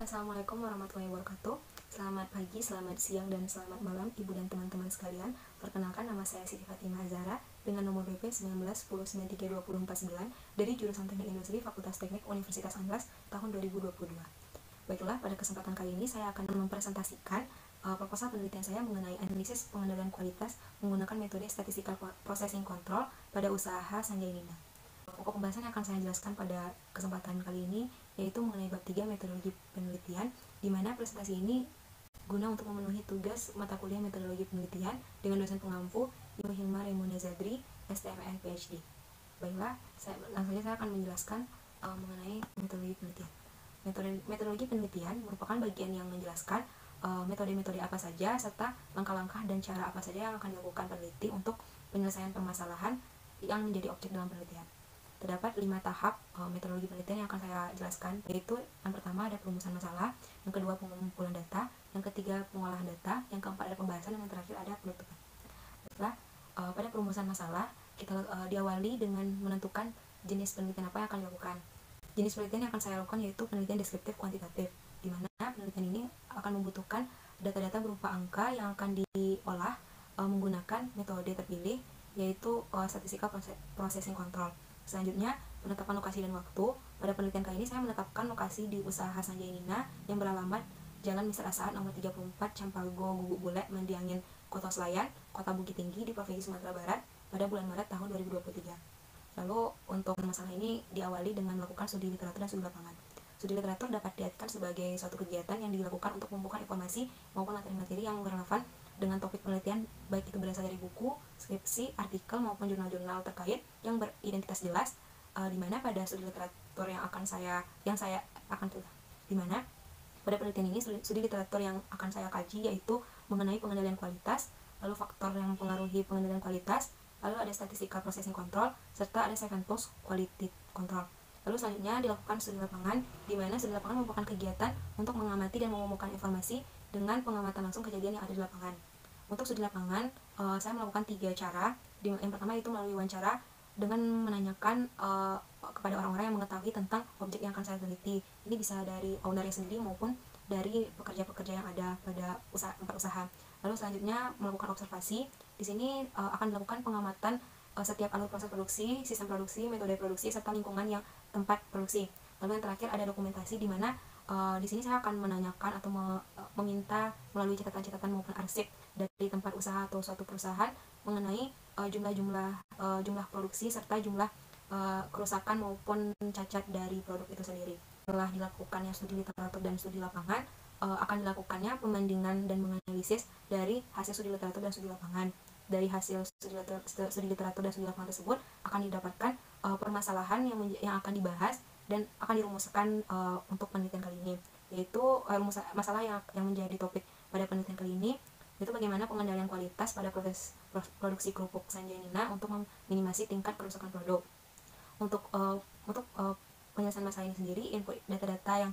Assalamualaikum warahmatullahi wabarakatuh. Selamat pagi, selamat siang, dan selamat malam Ibu dan teman-teman sekalian. Perkenalkan, nama saya Siti Fatimah Azhara dengan nomor BP 1910932049 dari jurusan Teknik Industri Fakultas Teknik Universitas Andalas tahun 2022. Baiklah, pada kesempatan kali ini saya akan mempresentasikan proposal penelitian saya mengenai analisis pengendalian kualitas menggunakan metode statistical processing control pada usaha Sanjay Nina. Pokok pembahasan yang akan saya jelaskan pada kesempatan kali ini yaitu mengenai bab 3 metodologi penelitian, di mana presentasi ini guna untuk memenuhi tugas mata kuliah metodologi penelitian dengan dosen pengampu Ibu Hilma Raimunda Zadri, STMN PhD. Baiklah, langsung saja saya akan menjelaskan mengenai metodologi penelitian. Metodologi penelitian merupakan bagian yang menjelaskan metode-metode apa saja serta langkah-langkah dan cara apa saja yang akan dilakukan peneliti untuk penyelesaian permasalahan yang menjadi objek dalam penelitian. Terdapat 5 tahap metodologi penelitian yang akan saya jelaskan, yaitu yang pertama ada perumusan masalah, yang kedua pengumpulan data, yang ketiga pengolahan data, yang keempat ada pembahasan, dan yang terakhir ada penutupan. Setelah pada perumusan masalah, kita diawali dengan menentukan jenis penelitian apa yang akan dilakukan. Jenis penelitian yang akan saya lakukan yaitu penelitian deskriptif kuantitatif, di mana penelitian ini akan membutuhkan data-data berupa angka yang akan diolah menggunakan metode terpilih, yaitu statistical processing control. Selanjutnya, penetapan lokasi dan waktu. Pada penelitian kali ini saya menetapkan lokasi di usaha Sanjay Nina yang beralamat Jalan Mr. Asahan nomor 34 Campago Guguk Bule Mendiangin Kota Selayan, Kota Bukit Tinggi di Provinsi Sumatera Barat pada bulan Maret tahun 2023. Lalu untuk masalah ini diawali dengan melakukan studi literatur dan studi lapangan. Studi literatur dapat diartikan sebagai suatu kegiatan yang dilakukan untuk mengumpulkan informasi maupun materi-materi yang relevan dengan topik penelitian, baik itu berasal dari buku, skripsi, artikel maupun jurnal-jurnal terkait yang beridentitas jelas, di mana pada studi literatur pada penelitian ini studi literatur yang akan saya kaji yaitu mengenai pengendalian kualitas, lalu faktor yang mempengaruhi pengendalian kualitas, lalu ada statistical processing control, serta ada 7 tools quality control. Lalu selanjutnya dilakukan studi lapangan, di mana studi lapangan merupakan kegiatan untuk mengamati dan mengumpulkan informasi dengan pengamatan langsung kejadian yang ada di lapangan. Untuk studi lapangan, saya melakukan 3 cara. Yang pertama itu melalui wawancara dengan menanyakan kepada orang-orang yang mengetahui tentang objek yang akan saya teliti. Ini bisa dari ownernya sendiri maupun dari pekerja-pekerja yang ada pada tempat usaha. Lalu selanjutnya melakukan observasi. Di sini akan dilakukan pengamatan setiap alur proses produksi, sistem produksi, metode produksi, serta lingkungan yang tempat produksi. Lalu yang terakhir ada dokumentasi, di mana di sini saya akan menanyakan atau meminta melalui catatan-catatan maupun arsip dari tempat usaha atau suatu perusahaan mengenai jumlah produksi serta jumlah kerusakan maupun cacat dari produk itu sendiri. Setelah dilakukannya studi literatur dan studi lapangan, akan dilakukannya pembandingan dan menganalisis dari hasil studi literatur dan studi lapangan. Dari hasil studi literatur dan studi lapangan tersebut akan didapatkan permasalahan yang akan dibahas dan akan dirumuskan untuk penelitian kali ini, yaitu masalah yang menjadi topik pada penelitian kali ini yaitu bagaimana pengendalian kualitas pada proses produksi kerupuk Sanjay Nina untuk meminimasi tingkat kerusakan produk. Untuk penyelesaian masalah ini sendiri, input data-data yang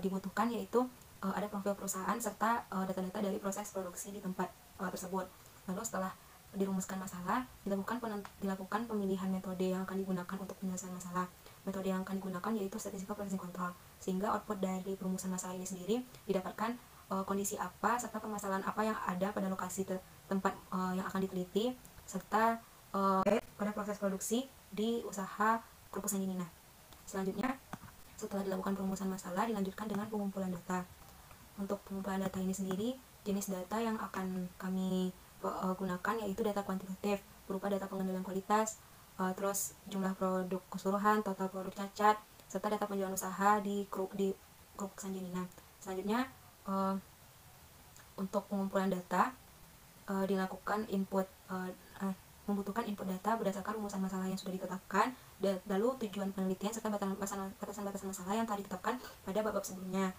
dibutuhkan yaitu ada profil perusahaan serta data-data dari proses produksi di tempat tersebut. Lalu setelah dirumuskan masalah, dilakukan pemilihan metode yang akan digunakan untuk penyelesaian masalah. Metode yang akan digunakan yaitu statistical processing control, sehingga output dari perumusan masalah ini sendiri didapatkan kondisi apa serta permasalahan apa yang ada pada lokasi tempat yang akan diteliti serta pada proses produksi di usaha kerupuk Sanjay Nina. Selanjutnya, setelah dilakukan perumusan masalah, dilanjutkan dengan pengumpulan data. Untuk pengumpulan data ini sendiri, jenis data yang akan kami gunakan yaitu data kuantitatif berupa data pengendalian kualitas, terus jumlah produk keseluruhan, total produk cacat, serta data penjualan usaha di kerupuk Sanjay Nina. Selanjutnya, untuk pengumpulan data dilakukan membutuhkan input data berdasarkan rumusan masalah yang sudah ditetapkan, lalu tujuan penelitian serta batasan-batasan masalah yang telah ditetapkan pada bab-bab sebelumnya.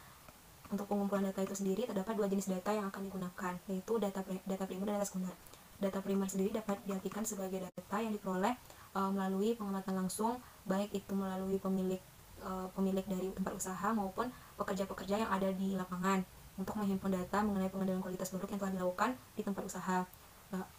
Untuk pengumpulan data itu sendiri terdapat 2 jenis data yang akan digunakan, yaitu data primer dan data sekunder. Data primer sendiri dapat diartikan sebagai data yang diperoleh melalui pengamatan langsung, baik itu melalui pemilik dari tempat usaha maupun pekerja-pekerja yang ada di lapangan untuk menghimpun data mengenai pengendalian kualitas produk yang telah dilakukan di tempat usaha.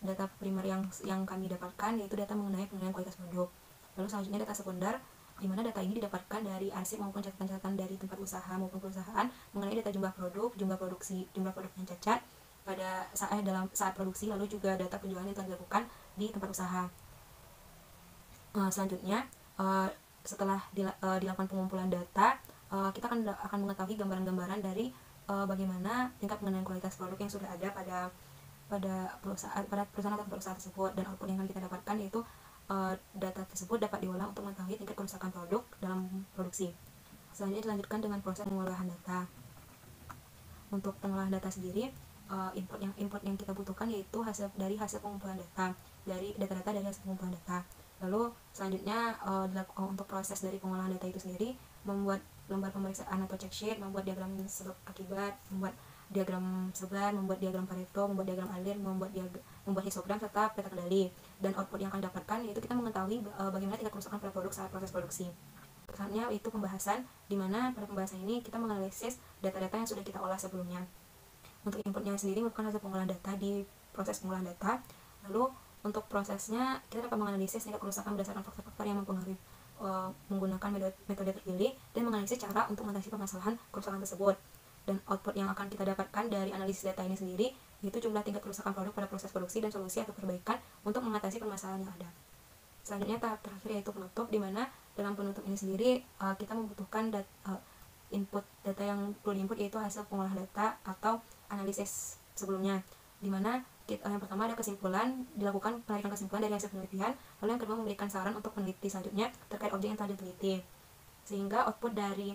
Data primer yang kami dapatkan yaitu data mengenai pengendalian kualitas produk. Lalu selanjutnya data sekunder, di mana data ini didapatkan dari arsip maupun catatan-catatan dari tempat usaha maupun perusahaan mengenai data jumlah produk, jumlah produksi, jumlah produk yang cacat pada saat produksi, lalu juga data penjualan yang telah dilakukan di tempat usaha. Selanjutnya, setelah dilakukan pengumpulan data, kita akan mengetahui gambaran-gambaran dari bagaimana tingkat pengendalian kualitas produk yang sudah ada pada perusahaan atau perusahaan tersebut, dan output yang akan kita dapatkan yaitu data tersebut dapat diolah untuk mengetahui tingkat kerusakan produk dalam produksi. Selanjutnya dilanjutkan dengan proses pengolahan data. Untuk pengolahan data sendiri, input yang kita butuhkan yaitu hasil pengumpulan data, dari data-data dari hasil pengumpulan data. Lalu selanjutnya untuk proses dari pengolahan data itu sendiri, membuat lembar pemeriksaan atau check sheet, membuat diagram sebab akibat, membuat diagram sebar, membuat diagram Pareto, membuat diagram alir, membuat histogram serta peta kendali. Dan output yang akan didapatkan yaitu kita mengetahui bagaimana tingkat kerusakan pada produk saat proses produksi. Selanjutnya itu pembahasan, di mana pada pembahasan ini kita menganalisis data-data yang sudah kita olah sebelumnya. Untuk inputnya sendiri merupakan hasil pengolahan data di proses pengolahan data. Lalu untuk prosesnya kita dapat menganalisis tingkat kerusakan berdasarkan faktor-faktor yang mempengaruhi, menggunakan metode terpilih, dan menganalisis cara untuk mengatasi permasalahan kerusakan tersebut. Dan output yang akan kita dapatkan dari analisis data ini sendiri yaitu jumlah tingkat kerusakan produk pada proses produksi dan solusi atau perbaikan untuk mengatasi permasalahan yang ada. Selanjutnya tahap terakhir yaitu penutup, di mana dalam penutup ini sendiri kita membutuhkan input data yang perlu diinput yaitu hasil pengolahan data atau analisis sebelumnya, di mana yang pertama ada kesimpulan, dilakukan penarikan kesimpulan dari hasil penelitian, lalu yang kedua memberikan saran untuk peneliti selanjutnya terkait objek yang telah diteliti. Sehingga output dari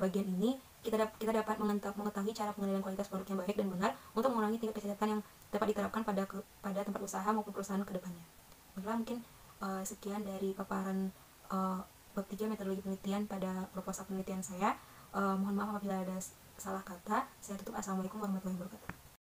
bagian ini kita dapat mengetahui cara pengendalian kualitas produk yang baik dan benar untuk mengurangi tingkat kecacatan yang dapat diterapkan pada tempat usaha maupun perusahaan kedepannya. Baiklah, mungkin sekian dari paparan bab 3 metodologi penelitian pada proposal penelitian saya. Mohon maaf apabila ada salah kata. Saya tutup. Assalamualaikum warahmatullahi wabarakatuh.